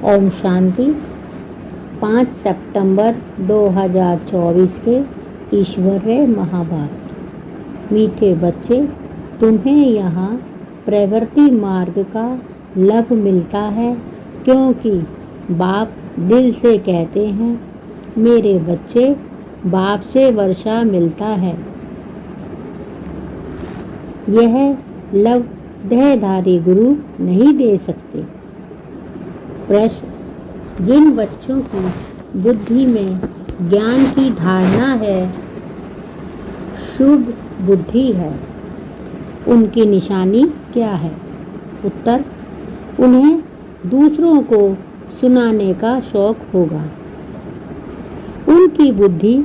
ओम शांति। 5 सितंबर 2024 के ईश्वरीय महावाक्य। मीठे बच्चे, तुम्हें यहाँ प्रवृत्ति मार्ग का लाभ मिलता है, क्योंकि बाप दिल से कहते हैं, मेरे बच्चे, बाप से वर्षा मिलता है। यह लाभ देहधारी गुरु नहीं दे सकते। प्रश्न: जिन बच्चों की बुद्धि में ज्ञान की धारणा है, शुभ बुद्धि है, उनकी निशानी क्या है? उत्तर: उन्हें दूसरों को सुनाने का शौक होगा। उनकी बुद्धि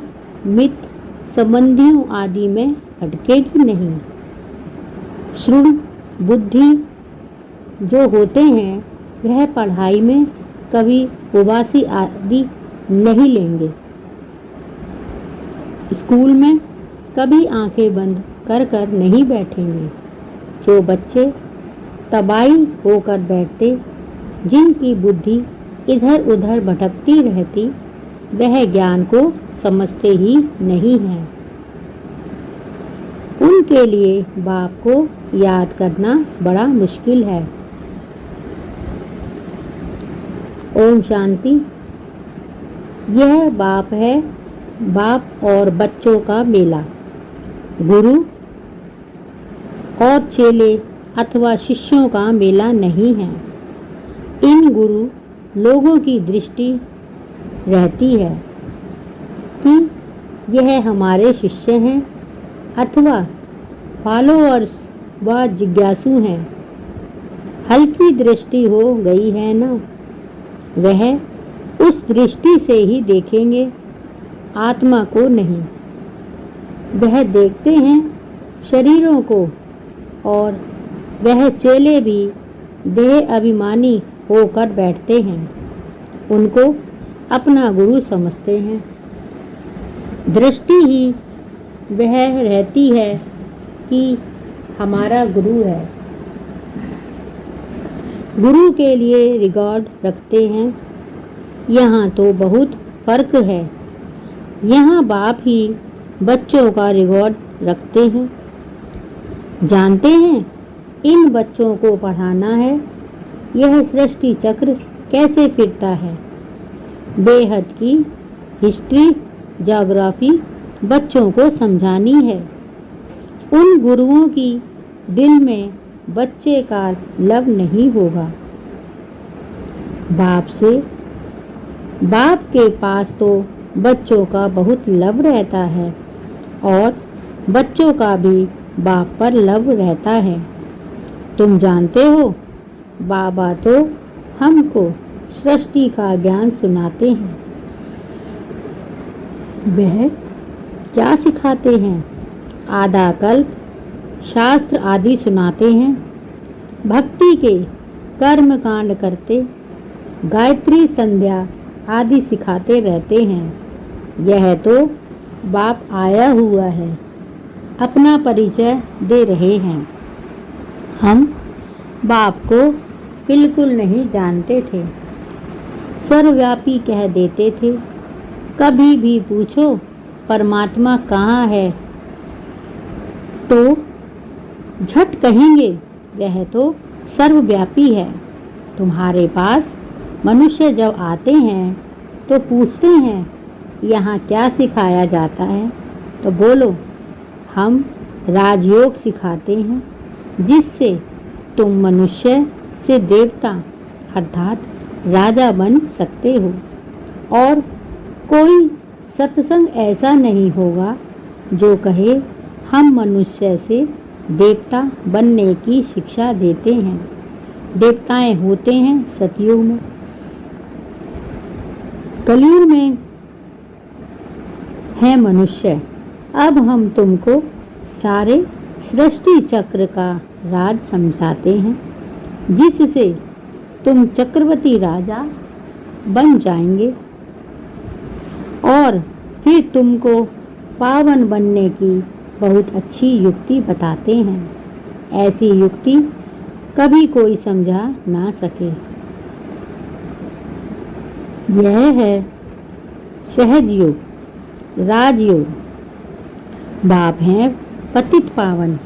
मित्र संबंधियों आदि में भटकेगी नहीं। श्रुण बुद्धि जो होते हैं, वह पढ़ाई में कभी उबासी आदि नहीं लेंगे। स्कूल में कभी आंखें बंद कर कर नहीं बैठेंगे। जो बच्चे तबाही होकर बैठते, जिनकी बुद्धि इधर उधर भटकती रहती, वह ज्ञान को समझते ही नहीं हैं। उनके लिए बाप को याद करना बड़ा मुश्किल है। ओम शांति। यह बाप है, बाप और बच्चों का मेला। गुरु और चेले अथवा शिष्यों का मेला नहीं है। इन गुरु लोगों की दृष्टि रहती है कि यह हमारे शिष्य हैं अथवा फॉलोअर्स व जिज्ञासु हैं। हल्की दृष्टि हो गई है ना, वह उस दृष्टि से ही देखेंगे, आत्मा को नहीं। वह देखते हैं शरीरों को, और वह चेले भी देह अभिमानी होकर बैठते हैं। उनको अपना गुरु समझते हैं। दृष्टि ही वह रहती है कि हमारा गुरु है। गुरु के लिए रिकॉर्ड रखते हैं। यहाँ तो बहुत फर्क है। यहाँ बाप ही बच्चों का रिकॉर्ड रखते हैं। जानते हैं इन बच्चों को पढ़ाना है, यह सृष्टि चक्र कैसे फिरता है। बेहद की हिस्ट्री, ज्योग्राफी बच्चों को समझानी है। उन गुरुओं की दिल में बच्चे का लव नहीं होगा। बाप के पास तो बच्चों का बहुत लव रहता है, और बच्चों का भी बाप पर लव रहता है। तुम जानते हो, बाबा तो हमको सृष्टि का ज्ञान सुनाते हैं। वह क्या सिखाते हैं? आधा कल्प शास्त्र आदि सुनाते हैं। भक्ति के कर्म कांड करते, गायत्री संध्या आदि सिखाते रहते हैं। यह तो बाप आया हुआ है, अपना परिचय दे रहे हैं। हम बाप को बिल्कुल नहीं जानते थे, सर्वव्यापी कह देते थे। कभी भी पूछो परमात्मा कहाँ है, तो झट कहेंगे वह तो सर्वव्यापी है। तुम्हारे पास मनुष्य जब आते हैं तो पूछते हैं, यहाँ क्या सिखाया जाता है? तो बोलो, हम राजयोग सिखाते हैं, जिससे तुम मनुष्य से देवता अर्थात राजा बन सकते हो। और कोई सत्संग ऐसा नहीं होगा जो कहे हम मनुष्य से देवता बनने की शिक्षा देते हैं। देवताएं होते हैं सतयुग में। कलयुग में है मनुष्य। अब हम तुमको सारे सृष्टि चक्र का राज समझाते हैं, जिससे तुम चक्रवर्ती राजा बन जाएंगे। और फिर तुमको पावन बनने की बहुत अच्छी युक्ति बताते हैं। ऐसी युक्ति कभी कोई समझा ना सके। यह है सहज योग, राजयोग। बाप हैं पतित पावन,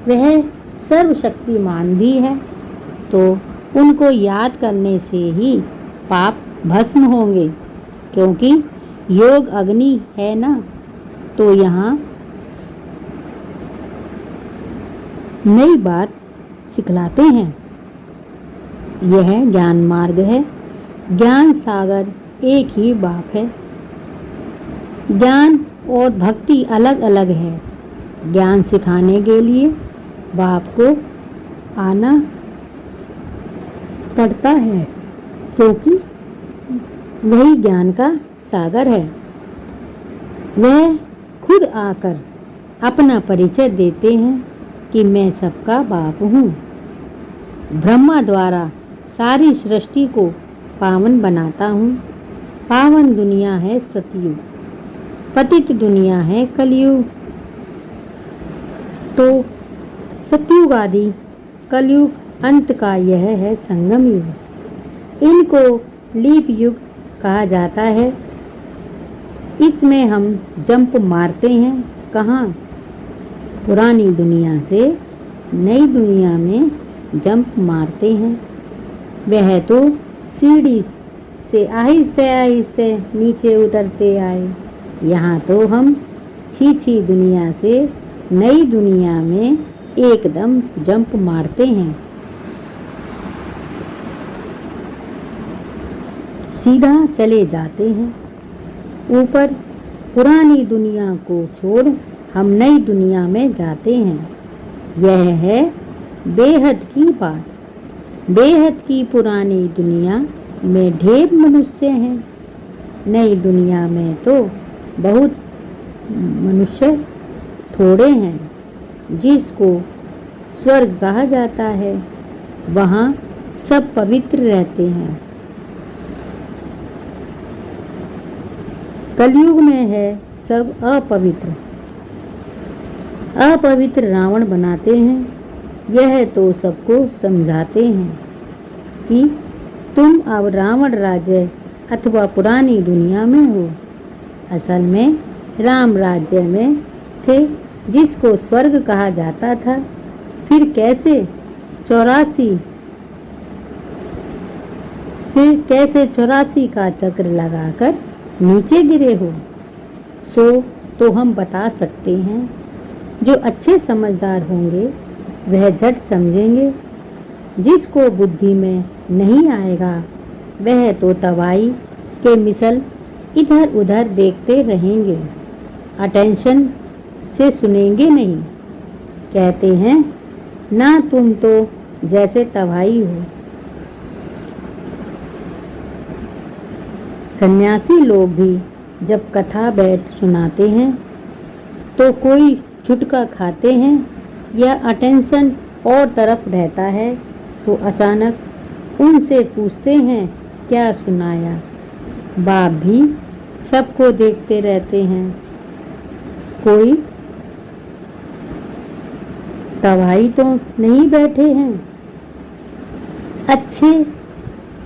वह सर्वशक्तिमान भी है, तो उनको याद करने से ही पाप भस्म होंगे, क्योंकि योग अग्नि है ना। तो यहाँ नई बात सिखलाते हैं। यह ज्ञान मार्ग है, ज्ञान सागर एक ही बाप है। ज्ञान और भक्ति अलग अलग है। ज्ञान सिखाने के लिए बाप को आना पड़ता है, क्योंकि वही ज्ञान का सागर है। वह खुद आकर अपना परिचय देते हैं कि मैं सबका बाप हूँ। ब्रह्मा द्वारा सारी सृष्टि को पावन बनाता हूँ। पावन दुनिया है सतयुग, पतित दुनिया है कलयुग। तो सतयुग आदि कलयुग अंत का यह है संगम युग। इनको लीप युग कहा जाता है। इसमें हम जंप मारते हैं। कहाँ? पुरानी दुनिया से नई दुनिया में जंप मारते हैं। वह तो सीढ़ी से आहिस्ते आहिस्ते नीचे उतरते आए। यहाँ तो हम छी दुनिया से नई दुनिया में एकदम जंप मारते हैं। सीधा चले जाते हैं ऊपर। पुरानी दुनिया को छोड़ हम नई दुनिया में जाते हैं। यह है बेहद की बात। बेहद की पुरानी दुनिया में ढेर मनुष्य हैं। नई दुनिया में तो बहुत मनुष्य थोड़े हैं। जिसको स्वर्ग कहा जाता है, वहाँ सब पवित्र रहते हैं। कलयुग में है सब अपवित्र। अपवित्र रावण बनाते हैं। यह तो सबको समझाते हैं कि तुम अब रावण राज्य अथवा पुरानी दुनिया में हो। असल में राम राज्य में थे, जिसको स्वर्ग कहा जाता था। फिर कैसे 84 का चक्र लगाकर नीचे गिरे हो। सो तो हम बता सकते हैं। जो अच्छे समझदार होंगे वह झट समझेंगे। जिसको बुद्धि में नहीं आएगा वह तो तवाई के मिसल इधर उधर देखते रहेंगे, अटेंशन से सुनेंगे नहीं। कहते हैं ना तुम तो जैसे तवाई हो। सन्यासी लोग भी जब कथा बैठ सुनाते हैं तो कोई झुटका खाते हैं या अटेंशन और तरफ रहता है, तो अचानक उनसे पूछते हैं क्या सुनाया। बाप भी सबको देखते रहते हैं। कोई तवाई तो नहीं बैठे हैं। अच्छे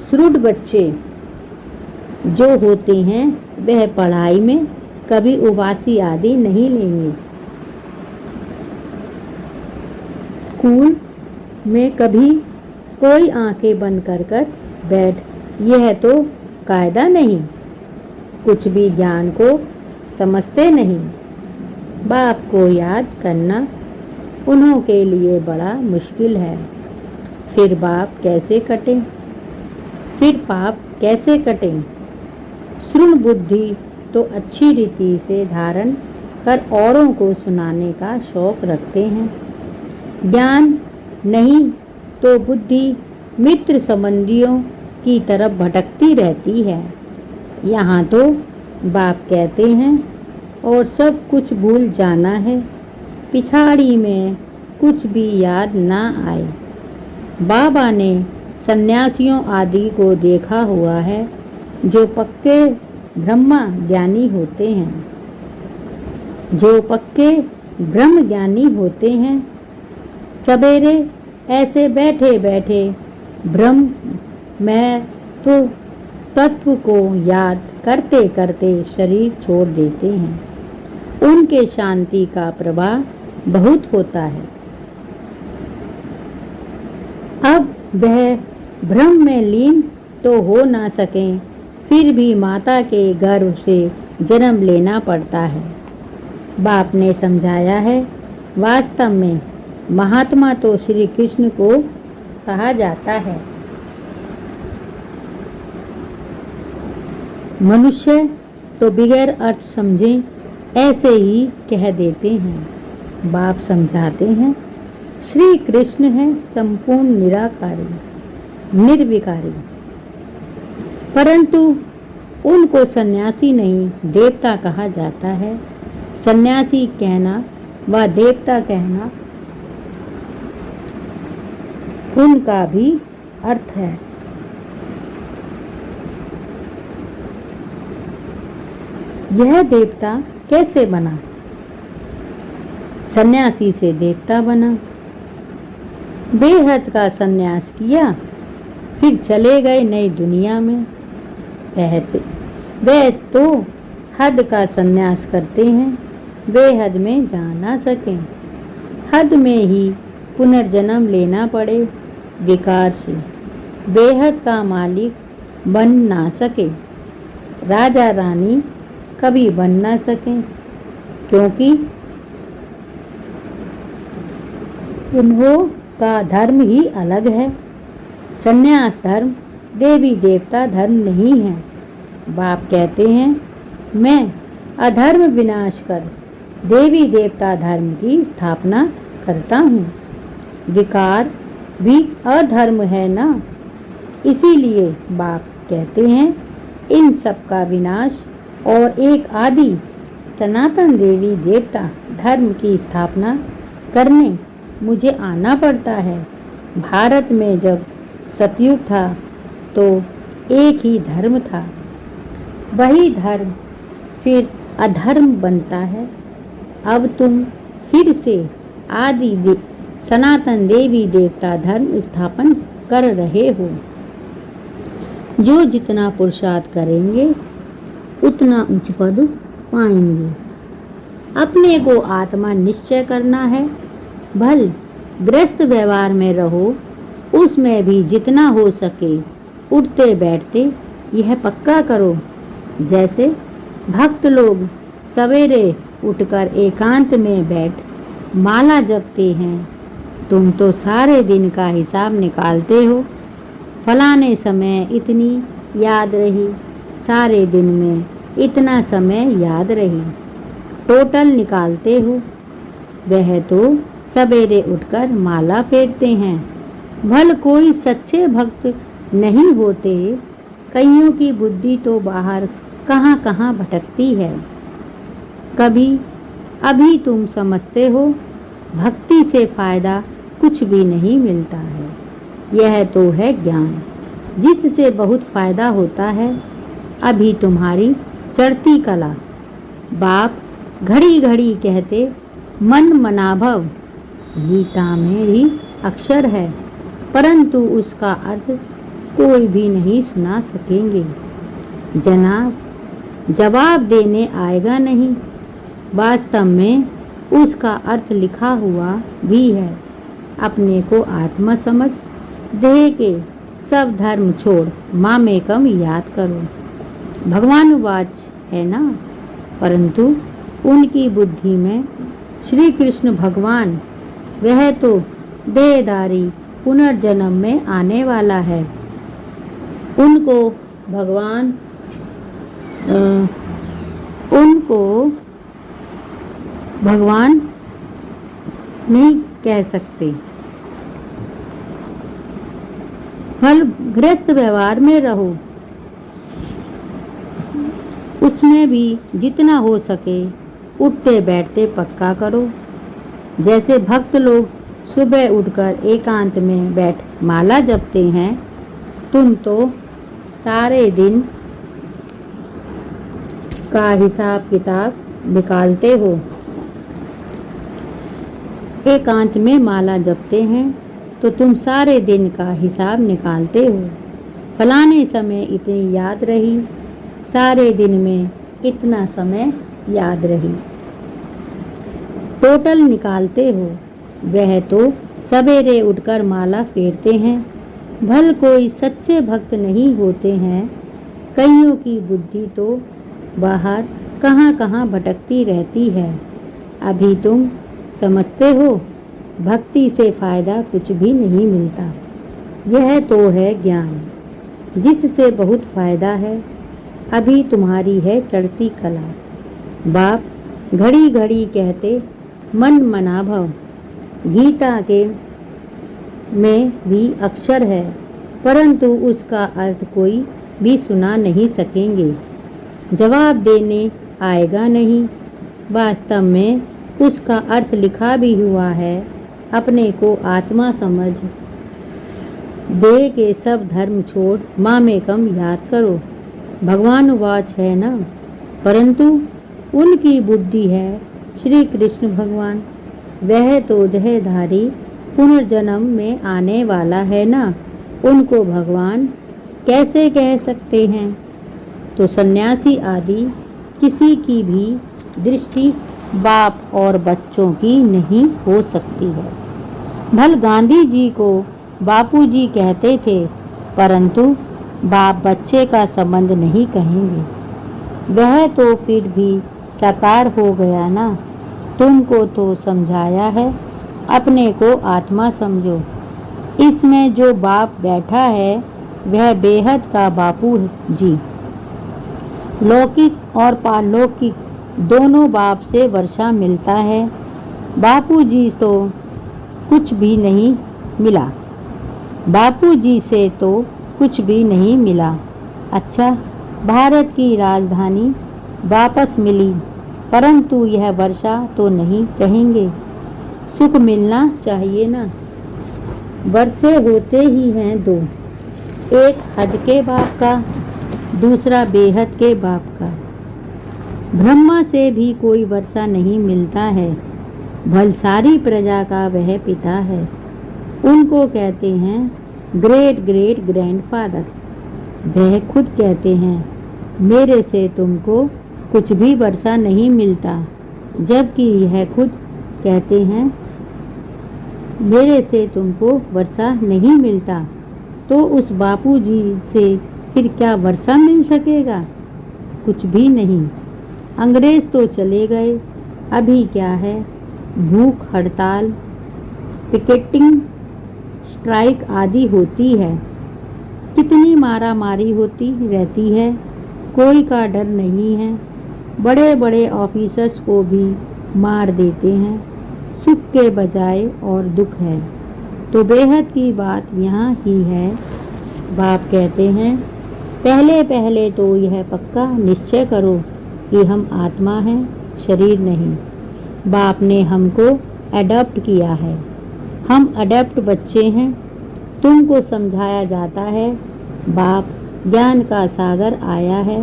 श्रुड बच्चे जो होते हैं वह पढ़ाई में कभी उबासी आदि नहीं लेंगे। स्कूल में कभी कोई आंखें बंद कर बैठ, यह तो कायदा नहीं। कुछ भी ज्ञान को समझते नहीं। बाप को याद करना उन्हों के लिए बड़ा मुश्किल है। फिर बाप कैसे कटें? फिर पाप कैसे कटें? श्रुण बुद्धि तो अच्छी रीति से धारण कर औरों को सुनाने का शौक रखते हैं। ज्ञान नहीं तो बुद्धि मित्र संबंधियों की तरफ भटकती रहती है। यहाँ तो बाप कहते हैं और सब कुछ भूल जाना है, पिछाड़ी में कुछ भी याद ना आए। बाबा ने सन्यासियों आदि को देखा हुआ है जो पक्के ब्रह्म ज्ञानी होते हैं। जो पक्के ब्रह्म ज्ञानी होते हैं सवेरे ऐसे बैठे बैठे ब्रह्म मैं तो तत्व को याद करते करते शरीर छोड़ देते हैं। उनके शांति का प्रवाह बहुत होता है। अब वह भ्रम में लीन तो हो ना सके, फिर भी माता के गर्भ से जन्म लेना पड़ता है। बाप ने समझाया है, वास्तव में महात्मा तो श्री कृष्ण को कहा जाता है। मनुष्य तो बिगैर अर्थ समझे ऐसे ही कह देते हैं। बाप समझाते हैं, श्री कृष्ण है संपूर्ण निराकारी, निर्विकारी, परंतु उनको सन्यासी नहीं देवता कहा जाता है। सन्यासी कहना व देवता कहना उनका भी अर्थ है। यह देवता कैसे बना? सन्यासी से देवता बना। बेहद का सन्यास किया, फिर चले गए नई दुनिया में। वह तो हद का सन्यास करते हैं, बेहद में जा ना सकें। हद में ही पुनर्जन्म लेना पड़े विकार से। बेहद का मालिक बन ना सके, राजा रानी कभी बन ना सकें, क्योंकि उन्हों का धर्म ही अलग है। सन्यास धर्म देवी देवता धर्म नहीं है। बाप कहते हैं, मैं अधर्म विनाश कर देवी देवता धर्म की स्थापना करता हूँ। विकार भी अधर्म है ना, इसीलिए बाप कहते हैं, इन सब का विनाश और एक आदि सनातन देवी देवता धर्म की स्थापना करने मुझे आना पड़ता है। भारत में जब सतयुग था तो एक ही धर्म था, वही धर्म फिर अधर्म बनता है। अब तुम फिर से आदि सनातन देवी देवता धर्म स्थापन कर रहे हो। जो जितना पुरुषार्थ करेंगे उतना उच्च पद पाएंगे। अपने को आत्मा निश्चय करना है। भल गृहस्थ व्यवहार में रहो, उसमें भी जितना हो सके उठते बैठते यह पक्का करो। जैसे भक्त लोग सवेरे उठकर एकांत में बैठ माला जपते हैं, तुम तो सारे दिन का हिसाब निकालते हो। फलाने समय इतनी याद रही, सारे दिन में इतना समय याद रही, टोटल निकालते हो। वह तो सवेरे उठकर माला फेरते हैं। भल कोई सच्चे भक्त नहीं होते, कईयों की बुद्धि तो बाहर कहाँ कहाँ भटकती है। कभी अभी तुम समझते हो भक्ति से फायदा कुछ भी नहीं मिलता है। यह तो है ज्ञान जिससे बहुत फायदा होता है। अभी तुम्हारी चढ़ती कला। बाप घड़ी घड़ी कहते मन मनाभव, गीता में भी अक्षर है, परंतु उसका अर्थ कोई भी नहीं सुना सकेंगे। जवाब देने आएगा नहीं। वास्तव में उसका अर्थ लिखा हुआ भी है। अपने को आत्मा समझ, देह के सब धर्म छोड़ मामेकम याद करो। भगवानुवाच है ना, परंतु उनकी बुद्धि में श्री कृष्ण भगवान, वह तो देहधारी पुनर्जन्म में आने वाला है। उनको भगवान नहीं कह सकते। फल गृहस्थ व्यवहार में रहो, उसमें भी जितना हो सके उठते बैठते पक्का करो। जैसे भक्त लोग सुबह उठकर एकांत में बैठ माला जपते हैं, तुम तो सारे दिन का हिसाब किताब निकालते हो। एकांत में माला जपते हैं तो तुम सारे दिन का हिसाब निकालते हो। फलाने समय इतनी याद रही, सारे दिन में इतना समय याद रही। टोटल निकालते हो, वह तो सवेरे उठकर माला फेरते हैं। भल कोई सच्चे भक्त नहीं होते हैं, कईयों की बुद्धि तो बाहर कहाँ कहाँ भटकती रहती है। अभी तुम समझते हो भक्ति से फायदा कुछ भी नहीं मिलता। यह तो है ज्ञान जिससे बहुत फायदा है। अभी तुम्हारी है चढ़ती कला। बाप घड़ी घड़ी कहते मन मना भव। गीता के में भी अक्षर है, परंतु उसका अर्थ कोई भी सुना नहीं सकेंगे, जवाब देने आएगा नहीं। वास्तव में उसका अर्थ लिखा भी हुआ है, अपने को आत्मा समझ दे के सब धर्म छोड़ मामेकम याद करो। भगवान वाच है ना, परंतु उनकी बुद्धि है श्री कृष्ण भगवान। वह तो देहधारी पुनर्जन्म में आने वाला है ना, उनको भगवान कैसे कह सकते हैं। तो सन्यासी आदि किसी की भी दृष्टि बाप और बच्चों की नहीं हो सकती है। भल गांधी जी को बापूजी कहते थे, परंतु बाप बच्चे का संबंध नहीं कहेंगे। वह तो फिर भी साकार हो गया ना। तुमको तो समझाया है, अपने को आत्मा समझो। इसमें जो बाप बैठा है वह बेहद का बापू जी। लौकिक और पारलौकिक दोनों बाप से वर्षा मिलता है। बापू जी तो कुछ भी नहीं मिला। बापू जी से तो कुछ भी नहीं मिला। अच्छा, भारत की राजधानी वापस मिली, परंतु यह वर्षा तो नहीं कहेंगे। सुख मिलना चाहिए ना। वर्षे होते ही हैं दो, एक हद के बाप का, दूसरा बेहद के बाप का। ब्रह्मा से भी कोई वर्षा नहीं मिलता है। भल सारी प्रजा का वह पिता है। उनको कहते हैं ग्रेट ग्रेट ग्रैंडफादर। वह खुद कहते हैं मेरे से तुमको कुछ भी वर्षा नहीं मिलता, जबकि यह खुद कहते हैं मेरे से तुमको वर्षा नहीं मिलता, तो उस बापूजी से फिर क्या वर्षा मिल सकेगा? कुछ भी नहीं। अंग्रेज तो चले गए, अभी क्या है? भूख हड़ताल, पिकेटिंग, स्ट्राइक आदि होती है। कितनी मारा मारी होती रहती है, कोई का डर नहीं है। बड़े बड़े ऑफिसर्स को भी मार देते हैं, सुख के बजाय और दुख है। तो बेहद की बात यहाँ ही है। बाप कहते हैं पहले पहले तो यह पक्का निश्चय करो कि हम आत्मा हैं, शरीर नहीं। बाप ने हमको अडॉप्ट किया है, हम अडॉप्ट बच्चे हैं। तुमको समझाया जाता है बाप ज्ञान का सागर आया है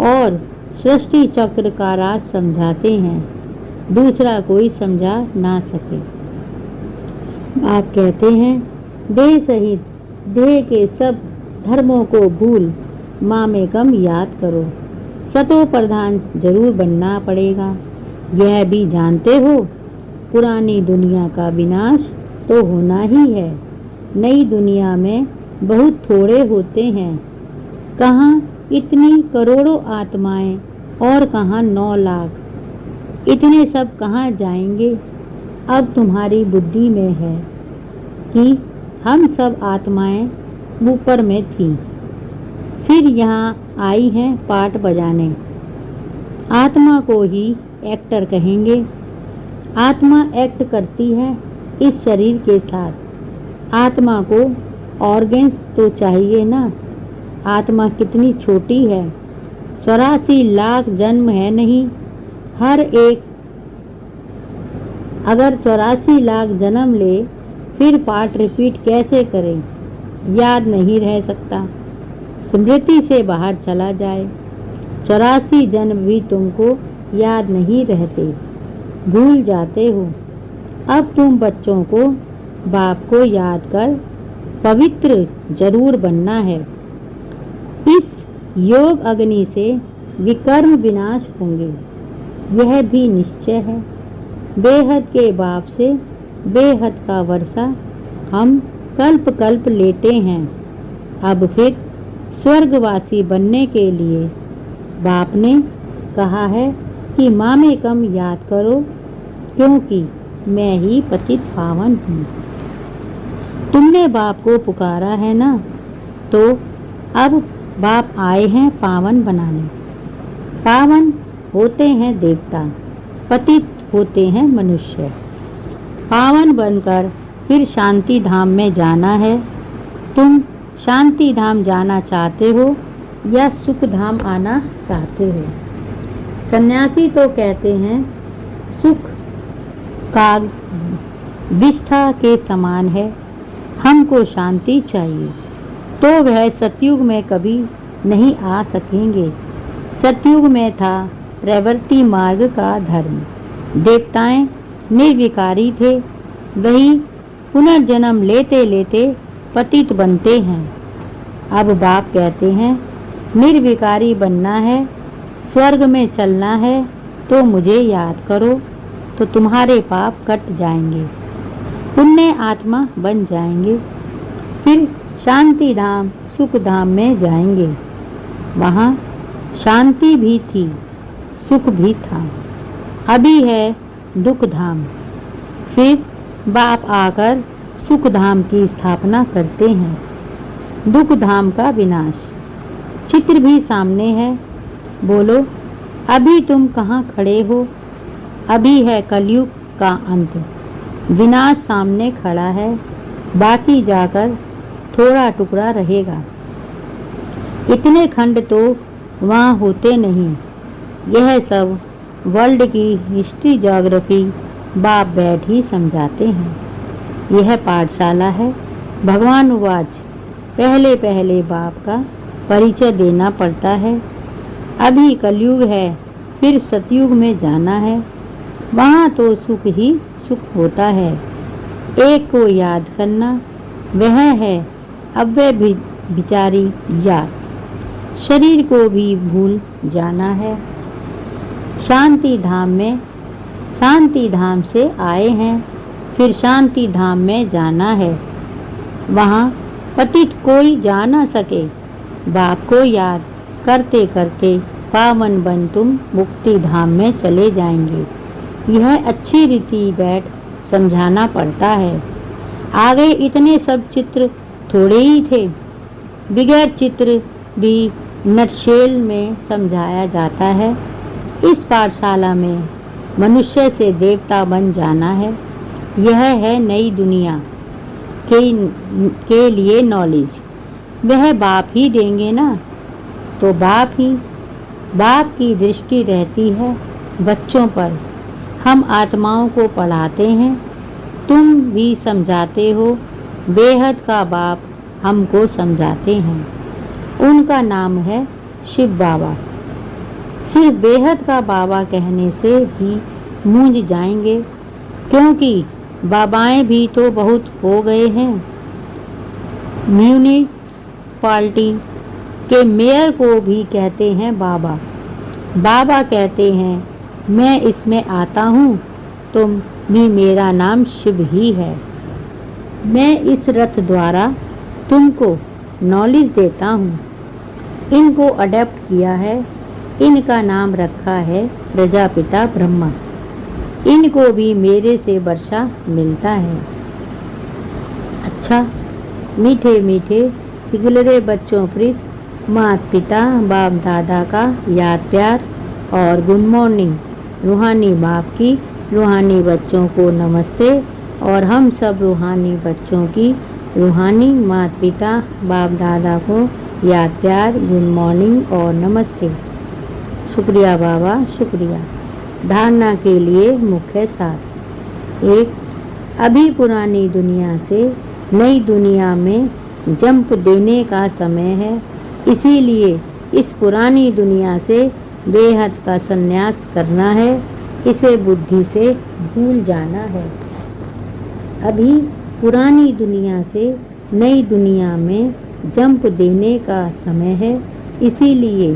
और सृष्टि चक्र का राज समझाते हैं, दूसरा कोई समझा ना सके। आप कहते हैं देह सहित देह के सब धर्मों को भूल मामेकम याद करो। सतो प्रधान जरूर बनना पड़ेगा। यह भी जानते हो पुरानी दुनिया का विनाश तो होना ही है। नई दुनिया में बहुत थोड़े होते हैं। कहाँ इतनी करोड़ों आत्माएं और कहाँ 9 लाख। इतने सब कहाँ जाएंगे? अब तुम्हारी बुद्धि में है कि हम सब आत्माएं ऊपर में थी, फिर यहाँ आई हैं पार्ट बजाने। आत्मा को ही एक्टर कहेंगे। आत्मा एक्ट करती है इस शरीर के साथ। आत्मा को ऑर्गन्स तो चाहिए ना। आत्मा कितनी छोटी है, 84 लाख जन्म है नहीं हर एक। अगर 84 लाख जन्म ले फिर पार्ट रिपीट कैसे करें? याद नहीं रह सकता, स्मृति से बाहर चला जाए। 84 जन्म भी तुमको याद नहीं रहते, भूल जाते हो। अब तुम बच्चों को बाप को याद कर पवित्र जरूर बनना है। योग अग्नि से विकर्म विनाश होंगे, यह भी निश्चय है। बेहद के बाप से बेहद का वर्षा हम कल्प कल्प लेते हैं। अब फिर स्वर्गवासी बनने के लिए बाप ने कहा है कि मामे कम याद करो, क्योंकि मैं ही पतित पावन हूँ। तुमने बाप को पुकारा है ना, तो अब बाप आए हैं पावन बनाने। पावन होते हैं देवता, पतित होते हैं मनुष्य। पावन बनकर फिर शांति धाम में जाना है। तुम शांति धाम जाना चाहते हो या सुख धाम आना चाहते हो? सन्यासी तो कहते हैं सुख काग विष्ठा के समान है, हमको शांति चाहिए। तो वह सतयुग में कभी नहीं आ सकेंगे। सतयुग में था प्रवृत्ति मार्ग का धर्म। देवताएं निर्विकारी थे, वही पुनर्जन्म लेते लेते पतित बनते हैं। अब बाप कहते हैं निर्विकारी बनना है, स्वर्ग में चलना है, तो मुझे याद करो, तो तुम्हारे पाप कट जाएंगे, पुण्य आत्मा बन जाएंगे। फिर शांति धाम सुख धाम में जाएंगे। वहाँ शांति भी थी, सुख भी था। अभी है दुख धाम। फिर बाप आकर सुख धाम की स्थापना करते हैं। दुख धाम का विनाश चित्र भी सामने है। बोलो, अभी तुम कहाँ खड़े हो? अभी है कलयुग का अंत। विनाश सामने खड़ा है, बाकी जाकर थोड़ा टुकड़ा रहेगा। इतने खंड तो वहाँ होते नहीं। यह सब वर्ल्ड की हिस्ट्री ज्योग्राफी बाप बैठ ही समझाते हैं। यह पाठशाला है। भगवान उवाच, पहले पहले बाप का परिचय देना पड़ता है। अभी कलयुग है, फिर सतयुग में जाना है। वहाँ तो सुख ही सुख होता है। एक को याद करना, वह है अव्यय विचारी याद। शरीर को भी भूल जाना है। शांति धाम में शांति धाम से आए हैं, फिर शांति धाम में जाना है। वहाँ पतित कोई जा ना सके। बाप को याद करते करते पावन बन तुम मुक्ति धाम में चले जाएंगे। यह अच्छी रीति बैठ समझाना पड़ता है। आगे इतने सब चित्र थोड़े ही थे। बिगैर चित्र भी नटशेल में समझाया जाता है। इस पाठशाला में मनुष्य से देवता बन जाना है। यह है नई दुनिया के लिए नॉलेज। वह बाप ही देंगे ना, तो बाप की दृष्टि रहती है बच्चों पर। हम आत्माओं को पढ़ाते हैं, तुम भी समझाते हो। बेहद का बाप हमको समझाते हैं। उनका नाम है शिव बाबा। सिर्फ बेहद का बाबा कहने से भी मूंझ जाएंगे, क्योंकि बाबाएं भी तो बहुत हो गए हैं। म्यूनिसिपैलिटी के मेयर को भी कहते हैं बाबा। बाबा कहते हैं मैं इसमें आता हूँ, तो भी मेरा नाम शिव ही है। मैं इस रथ द्वारा तुमको नॉलेज देता हूँ। इनको अडेप्ट किया है। इनका नाम रखा है प्रजापिता ब्रह्मा। इनको भी मेरे से वर्षा मिलता है। अच्छा, मीठे मीठे सिगलरे बच्चों प्रीत, माता पिता बाप दादा का याद प्यार और गुड मॉर्निंग। रूहानी बाप की रूहानी बच्चों को नमस्ते, और हम सब रूहानी बच्चों की रूहानी माता पिता बाप दादा को याद प्यार, गुड मॉर्निंग और नमस्ते। शुक्रिया बाबा, शुक्रिया। धारणा के लिए मुख्य सार। 1, अभी पुरानी दुनिया से नई दुनिया में जंप देने का समय है। इसीलिए इस पुरानी दुनिया से बेहद का संन्यास करना है। इसे बुद्धि से भूल जाना है। अभी पुरानी दुनिया से नई दुनिया में जंप देने का समय है। इसीलिए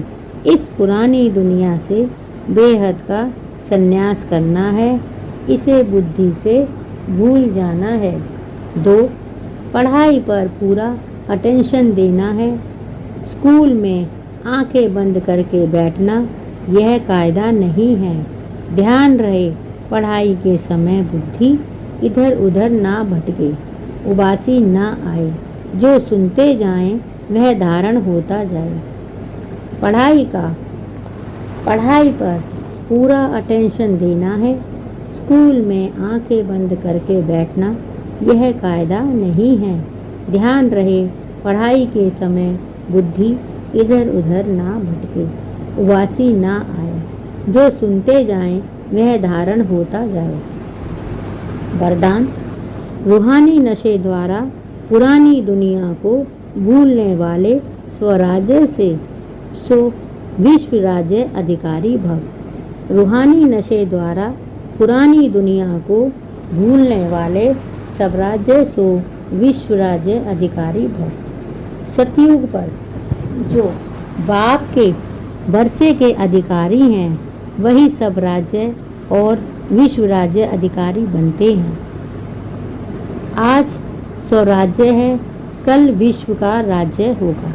इस पुरानी दुनिया से बेहद का संन्यास करना है, इसे बुद्धि से भूल जाना है। 2. पढ़ाई पर पूरा अटेंशन देना है। स्कूल में आंखें बंद करके बैठना यह कायदा नहीं है। ध्यान रहे पढ़ाई के समय बुद्धि इधर उधर ना भटके, उबासी ना आए, जो सुनते जाएं वह धारण होता जाए। पढ़ाई पर पूरा अटेंशन देना है। स्कूल में आंखें बंद करके बैठना यह कायदा नहीं है। ध्यान रहे पढ़ाई के समय बुद्धि इधर उधर ना भटके, उबासी ना आए, जो सुनते जाएं वह धारण होता जाए। वरदान: रूहानी नशे द्वारा पुरानी दुनिया को भूलने वाले स्वराज्य से सो विश्व राज्य अधिकारी भव। रूहानी नशे द्वारा पुरानी दुनिया को भूलने वाले स्वराज्य सो विश्व राज्य अधिकारी भव। सतयुग पर जो बाप के वर्षे के अधिकारी हैं वही सब राज्य और विश्व राज्य अधिकारी बनते हैं। आज स्वराज्य है, कल विश्व का राज्य होगा।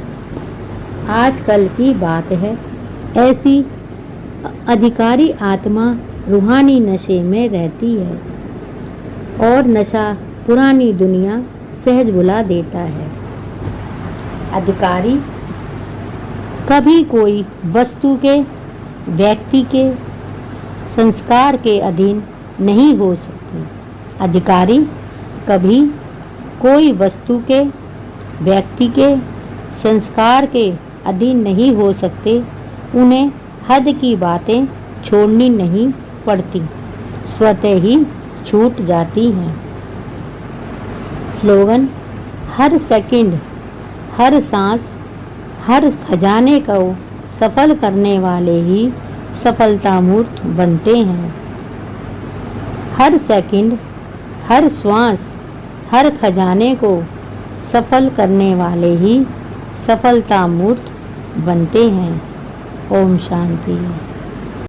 आज कल की बात है। ऐसी अधिकारी आत्मा रूहानी नशे में रहती है और नशा पुरानी दुनिया सहज भुला देता है। अधिकारी कभी कोई वस्तु के, व्यक्ति के, संस्कार के अधीन नहीं हो सकते। अधिकारी कभी कोई वस्तु के, व्यक्ति के, संस्कार के अधीन नहीं हो सकते। उन्हें हद की बातें छोड़नी नहीं पड़ती, स्वतः ही छूट जाती हैं। स्लोगन: हर सेकंड, हर सांस, हर खजाने को सफल करने वाले ही सफलता मूर्त बनते हैं। हर सेकंड, हर श्वास, हर खजाने को सफल करने वाले ही सफलता मूर्त बनते हैं। ओम शांति।